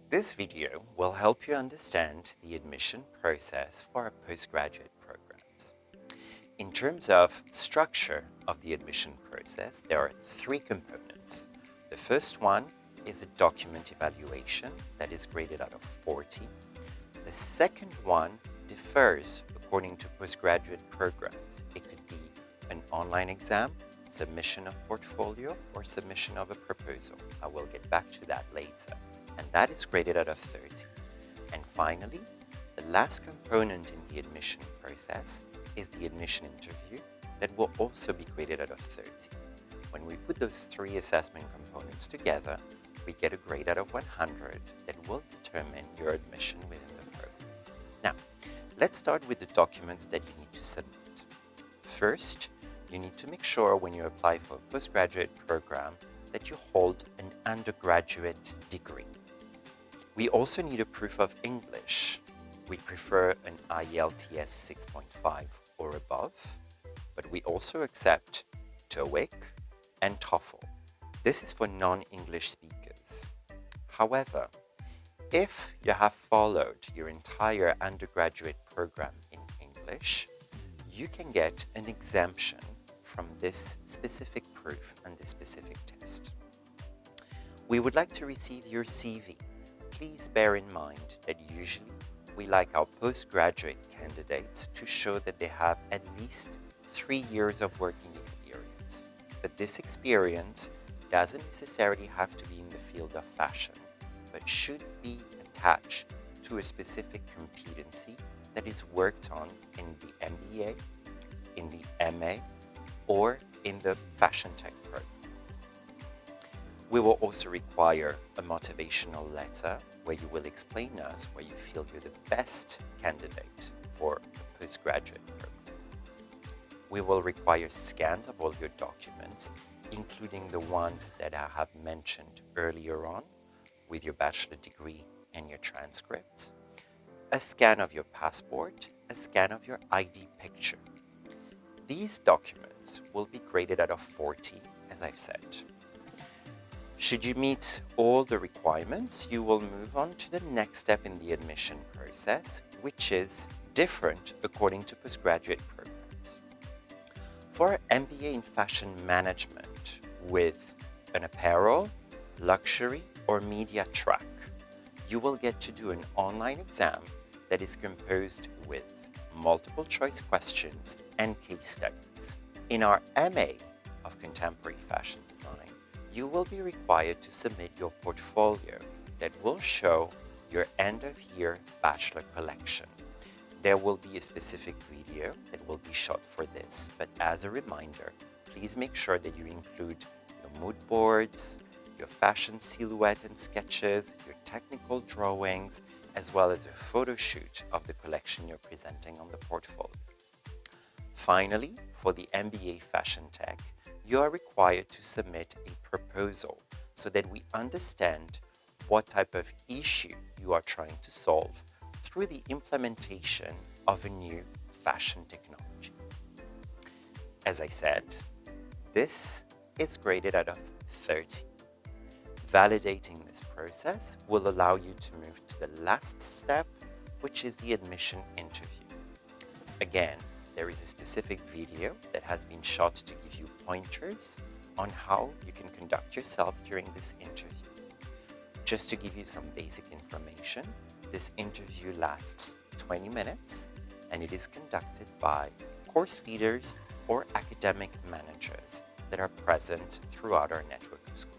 This video will help you understand the admission process for our postgraduate programs. In terms of structure of the admission process, there are three components. The first one is a document evaluation that is graded out of 40. The second one differs according to postgraduate programs. It could be an online exam, submission of portfolio, or submission of a proposal. I will get back to that later. And that is graded out of 30. And finally, the last component in the admission process is the admission interview that will also be graded out of 30. When we put those three assessment components together, we get a grade out of 100 that will determine your admission within the program. Now, let's start with the documents that you need to submit. First, you need to make sure when you apply for a postgraduate program that you hold an undergraduate degree. We also need a proof of English. We prefer an IELTS 6.5 or above, but we also accept TOEIC and TOEFL. This is for non-English speakers. However, if you have followed your entire undergraduate program in English, you can get an exemption from this specific proof and this specific test. We would like to receive your CV. Please bear in mind that usually we like our postgraduate candidates to show that they have at least 3 years of working experience. But this experience doesn't necessarily have to be in the field of fashion, but should be attached to a specific competency that is worked on in the MBA, in the MA, or in the fashion tech program. We will also require a motivational letter where you will explain to us why you feel you're the best candidate for a postgraduate program. We will require scans of all your documents, including the ones that I have mentioned earlier on, with your bachelor degree and your transcript, a scan of your passport, a scan of your ID picture. These documents will be graded out of 40, as I've said. Should you meet all the requirements, you will move on to the next step in the admission process, which is different according to postgraduate programs. For MBA in Fashion Management with an apparel, luxury, or media track, you will get to do an online exam that is composed with multiple choice questions and case studies. In our MA of Contemporary Fashion Design, you will be required to submit your portfolio that will show your end-of-year bachelor collection. There will be a specific video that will be shot for this, but as a reminder, please make sure that you include your mood boards, your fashion silhouette and sketches, your technical drawings, as well as a photo shoot of the collection you're presenting on the portfolio. Finally, for the MBA Fashion Tech, you are required to submit a proposal so that we understand what type of issue you are trying to solve through the implementation of a new fashion technology. As I said, this is graded out of 30. Validating this process will allow you to move to the last step, which is the admission interview. Again, there is a specific video that has been shot to give you pointers on how you can conduct yourself during this interview. Just to give you some basic information, this interview lasts 20 minutes and it is conducted by course leaders or academic managers that are present throughout our network of schools.